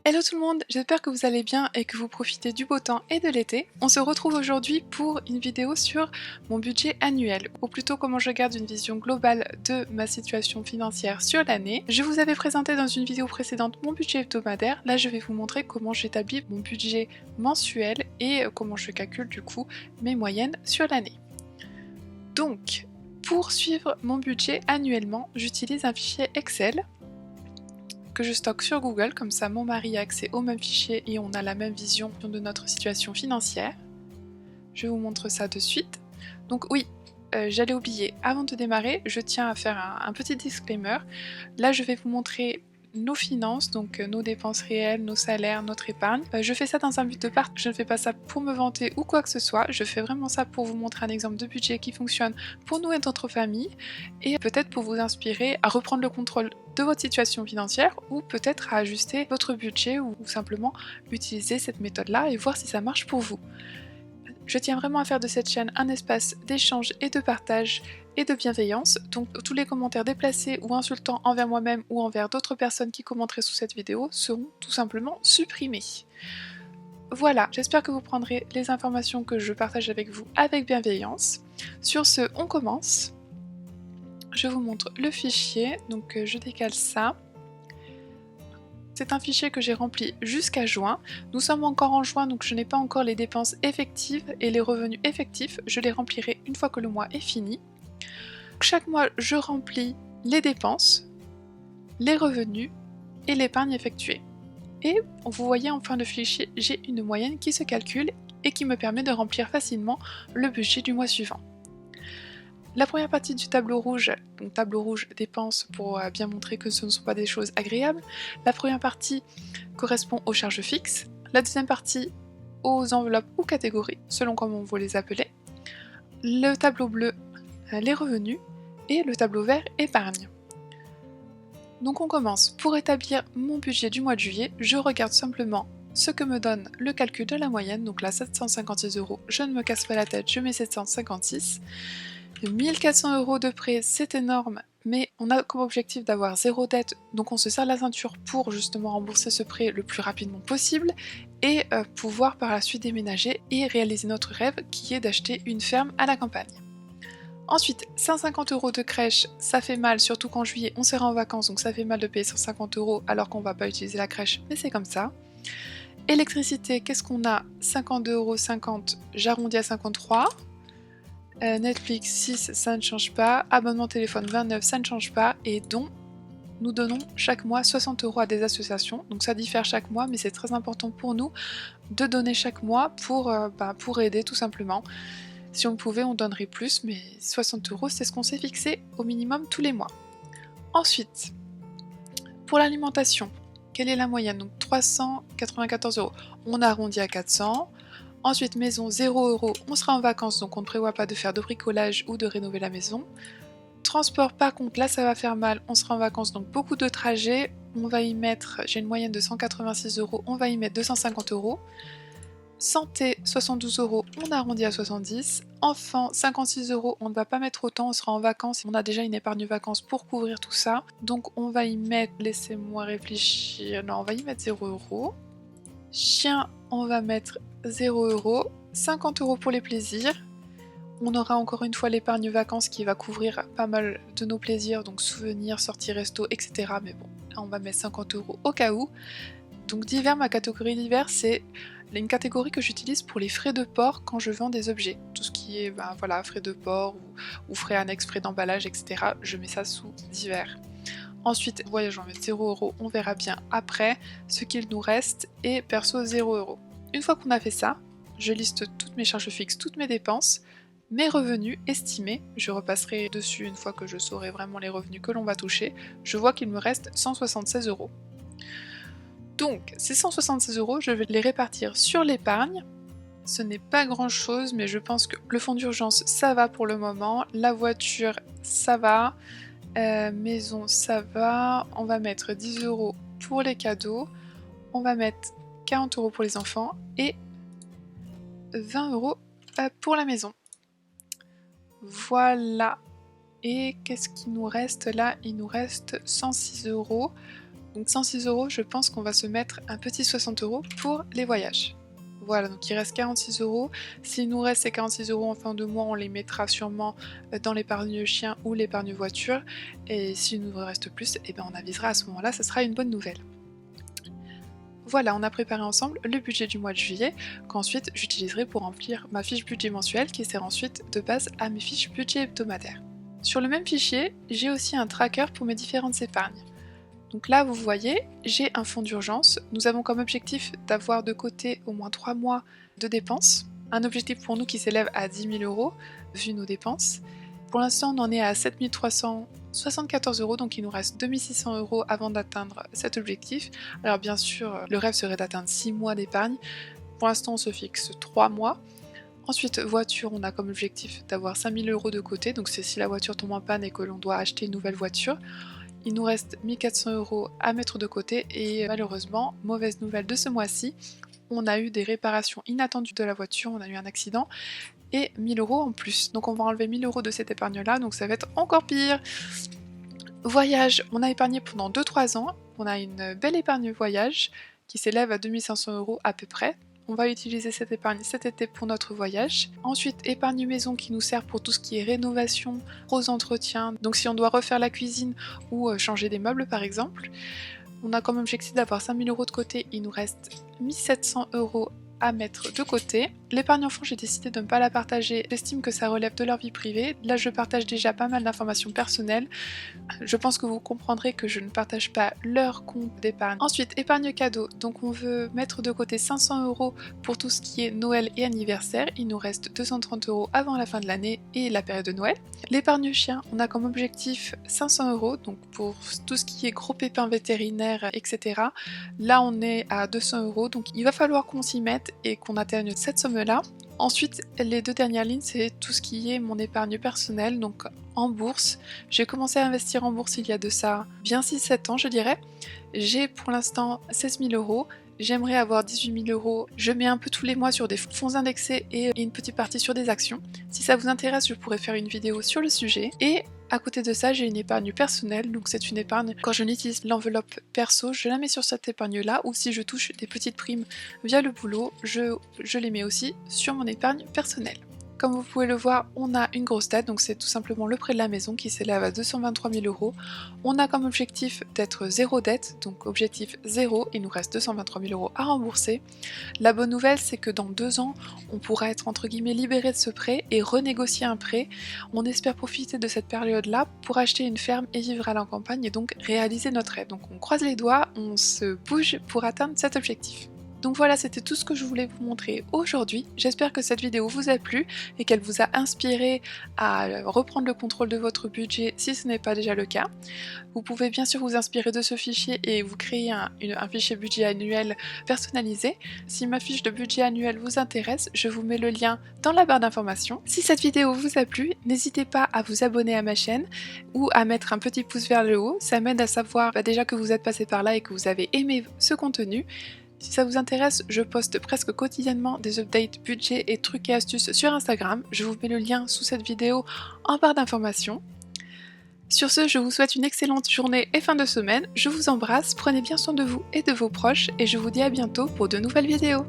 Hello tout le monde, j'espère que vous allez bien et que vous profitez du beau temps et de l'été. On se retrouve aujourd'hui pour une vidéo sur mon budget annuel, ou plutôt comment je garde une vision globale de ma situation financière sur l'année. Je vous avais présenté dans une vidéo précédente mon budget hebdomadaire, là je vais vous montrer comment j'établis mon budget mensuel et comment je calcule du coup mes moyennes sur l'année. Donc, pour suivre mon budget annuellement, j'utilise un fichier Excel que je stocke sur Google, comme ça mon mari a accès au même fichier et on a la même vision de notre situation financière. Je vous montre ça de suite. Donc oui, j'allais oublier, avant de démarrer, je tiens à faire un petit disclaimer. Là je vais vous montrer nos finances, donc nos dépenses réelles, nos salaires, notre épargne. Je fais ça dans un but de partage, je ne fais pas ça pour me vanter ou quoi que ce soit, je fais vraiment ça pour vous montrer un exemple de budget qui fonctionne pour nous et notre famille, et peut-être pour vous inspirer à reprendre le contrôle de votre situation financière, ou peut-être à ajuster votre budget, ou simplement utiliser cette méthode-là et voir si ça marche pour vous. Je tiens vraiment à faire de cette chaîne un espace d'échange et de partage et de bienveillance, donc tous les commentaires déplacés ou insultants envers moi-même ou envers d'autres personnes qui commenteraient sous cette vidéo seront tout simplement supprimés. Voilà, j'espère que vous prendrez les informations que je partage avec vous avec bienveillance. Sur ce, on commence. Je vous montre le fichier, donc je décale ça. C'est un fichier que j'ai rempli jusqu'à juin. Nous sommes encore en juin, donc je n'ai pas encore les dépenses effectives et les revenus effectifs. Je les remplirai une fois que le mois est fini. Chaque mois, je remplis les dépenses, les revenus et l'épargne effectuée. Et vous voyez en fin de fichier, j'ai une moyenne qui se calcule et qui me permet de remplir facilement le budget du mois suivant. La première partie du tableau rouge, donc tableau rouge dépenses pour bien montrer que ce ne sont pas des choses agréables. La première partie correspond aux charges fixes, la deuxième partie aux enveloppes ou catégories, selon comment vous les appelez. Le tableau bleu, les revenus, et le tableau vert, épargne. Donc on commence. Pour établir mon budget du mois de juillet, je regarde simplement ce que me donne le calcul de la moyenne, donc là 756 €, je ne me casse pas la tête, je mets 756. 1400 € de prêt, c'est énorme, mais on a comme objectif d'avoir 0 dette, donc on se serre la ceinture pour justement rembourser ce prêt le plus rapidement possible et pouvoir par la suite déménager et réaliser notre rêve qui est d'acheter une ferme à la campagne. Ensuite, 150 € de crèche, ça fait mal, surtout qu'en juillet on sera en vacances, donc ça fait mal de payer 150 € alors qu'on va pas utiliser la crèche, mais c'est comme ça. Électricité, qu'est-ce qu'on a? 52,50 €, j'arrondis à 53. Netflix 6, ça ne change pas. Abonnement téléphone 29, ça ne change pas. Et dont nous donnons chaque mois 60 € à des associations. Donc ça diffère chaque mois, mais c'est très important pour nous de donner chaque mois pour aider tout simplement. Si on pouvait, on donnerait plus, mais 60 € c'est ce qu'on s'est fixé au minimum tous les mois. Ensuite, pour l'alimentation, quelle est la moyenne? Donc 394 €. On arrondit à 400. Ensuite, maison 0 €, on sera en vacances donc on ne prévoit pas de faire de bricolage ou de rénover la maison. Transport, par contre, là ça va faire mal, on sera en vacances donc beaucoup de trajets. On va y mettre, j'ai une moyenne de 186 €, on va y mettre 250 €. Santé, 72 €, on arrondit à 70. Enfants, 56 €, on ne va pas mettre autant, on sera en vacances, on a déjà une épargne vacances pour couvrir tout ça. Donc on va y mettre, laissez-moi réfléchir, non on va y mettre 0 €. Chien, on va mettre 0 €, 50 € pour les plaisirs. On aura encore une fois l'épargne vacances qui va couvrir pas mal de nos plaisirs, donc souvenirs, sorties resto, etc. Mais bon, là on va mettre 50 € au cas où. Donc divers, ma catégorie divers, c'est une catégorie que j'utilise pour les frais de port quand je vends des objets. Tout ce qui est voilà, frais de port ou frais annexes, frais d'emballage, etc. Je mets ça sous divers. Ensuite, voyage, on va mettre 0 €, on verra bien après ce qu'il nous reste, et perso 0 €. Une fois qu'on a fait ça, je liste toutes mes charges fixes, toutes mes dépenses, mes revenus estimés, je repasserai dessus une fois que je saurai vraiment les revenus que l'on va toucher, je vois qu'il me reste 176 €. Donc ces 176 €, je vais les répartir sur l'épargne. Ce n'est pas grand chose, mais je pense que le fonds d'urgence ça va pour le moment, la voiture ça va, maison ça va, on va mettre 10 € pour les cadeaux, on va mettre 40 € pour les enfants et 20 € pour la maison. Voilà. Et qu'est-ce qu'il nous reste là? Il nous reste 106 €. Donc 106 €, je pense qu'on va se mettre un petit 60 € pour les voyages. Voilà, donc il reste 46 €. S'il nous reste ces 46 € en fin de mois, on les mettra sûrement dans l'épargne chien ou l'épargne voiture. Et s'il nous reste plus, eh ben on avisera à ce moment-là, ce sera une bonne nouvelle. Voilà, on a préparé ensemble le budget du mois de juillet, qu'ensuite j'utiliserai pour remplir ma fiche budget mensuelle qui sert ensuite de base à mes fiches budget hebdomadaires. Sur le même fichier, j'ai aussi un tracker pour mes différentes épargnes. Donc là, vous voyez, j'ai un fonds d'urgence. Nous avons comme objectif d'avoir de côté au moins 3 mois de dépenses. Un objectif pour nous qui s'élève à 10 000 € vu nos dépenses. Pour l'instant, on en est à 7 374 €, donc il nous reste 2 600 € avant d'atteindre cet objectif. Alors bien sûr, le rêve serait d'atteindre 6 mois d'épargne. Pour l'instant, on se fixe 3 mois. Ensuite, voiture, on a comme objectif d'avoir 5 000 € de côté, donc c'est si la voiture tombe en panne et que l'on doit acheter une nouvelle voiture. Il nous reste 1 400 € à mettre de côté et malheureusement, mauvaise nouvelle de ce mois-ci, on a eu des réparations inattendues de la voiture, on a eu un accident et 1 000 € en plus. Donc on va enlever 1 000 € de cette épargne-là, donc ça va être encore pire. Voyage, on a épargné pendant 2-3 ans, on a une belle épargne voyage qui s'élève à 2 500 € à peu près. On va utiliser cette épargne cet été pour notre voyage. Ensuite, épargne maison qui nous sert pour tout ce qui est rénovation, gros entretien. Donc si on doit refaire la cuisine ou changer des meubles par exemple. On a comme objectif d'avoir 5 000 € de côté. Il nous reste 1 700 € à mettre de côté. L'épargne enfant, j'ai décidé de ne pas la partager. J'estime que ça relève de leur vie privée. Là, je partage déjà pas mal d'informations personnelles. Je pense que vous comprendrez que je ne partage pas leur compte d'épargne. Ensuite, épargne cadeau. Donc on veut mettre de côté 500 € pour tout ce qui est Noël et anniversaire. Il nous reste 230 € avant la fin de l'année et la période de Noël. L'épargne chien, on a comme objectif 500 €, donc pour tout ce qui est gros pépins vétérinaires, etc. Là, on est à 200 €, donc il va falloir qu'on s'y mette et qu'on atteigne cette somme-là. Ensuite, les 2 dernières lignes, c'est tout ce qui est mon épargne personnelle, donc en bourse. J'ai commencé à investir en bourse il y a de ça bien 6-7 ans, je dirais. J'ai pour l'instant 16 000 €. J'aimerais avoir 18 000 €. Je mets un peu tous les mois sur des fonds indexés et une petite partie sur des actions. Si ça vous intéresse, je pourrais faire une vidéo sur le sujet. Et à côté de ça, j'ai une épargne personnelle, donc c'est une épargne, quand je n'utilise l'enveloppe perso, je la mets sur cette épargne-là, ou si je touche des petites primes via le boulot, je les mets aussi sur mon épargne personnelle. Comme vous pouvez le voir, on a une grosse dette, donc c'est tout simplement le prêt de la maison qui s'élève à 223 000 €. On a comme objectif d'être zéro dette, donc objectif 0, il nous reste 223 000 € à rembourser. La bonne nouvelle, c'est que dans 2 ans, on pourra être entre guillemets libéré de ce prêt et renégocier un prêt. On espère profiter de cette période-là pour acheter une ferme et vivre à la campagne et donc réaliser notre rêve. Donc on croise les doigts, on se bouge pour atteindre cet objectif. Donc voilà, c'était tout ce que je voulais vous montrer aujourd'hui. J'espère que cette vidéo vous a plu et qu'elle vous a inspiré à reprendre le contrôle de votre budget si ce n'est pas déjà le cas. Vous pouvez bien sûr vous inspirer de ce fichier et vous créer un fichier budget annuel personnalisé. Si ma fiche de budget annuel vous intéresse, je vous mets le lien dans la barre d'informations. Si cette vidéo vous a plu, n'hésitez pas à vous abonner à ma chaîne ou à mettre un petit pouce vers le haut. Ça m'aide à savoir déjà que vous êtes passé par là et que vous avez aimé ce contenu. Si ça vous intéresse, je poste presque quotidiennement des updates budget et trucs et astuces sur Instagram. Je vous mets le lien sous cette vidéo en barre d'informations. Sur ce, je vous souhaite une excellente journée et fin de semaine. Je vous embrasse, prenez bien soin de vous et de vos proches et je vous dis à bientôt pour de nouvelles vidéos.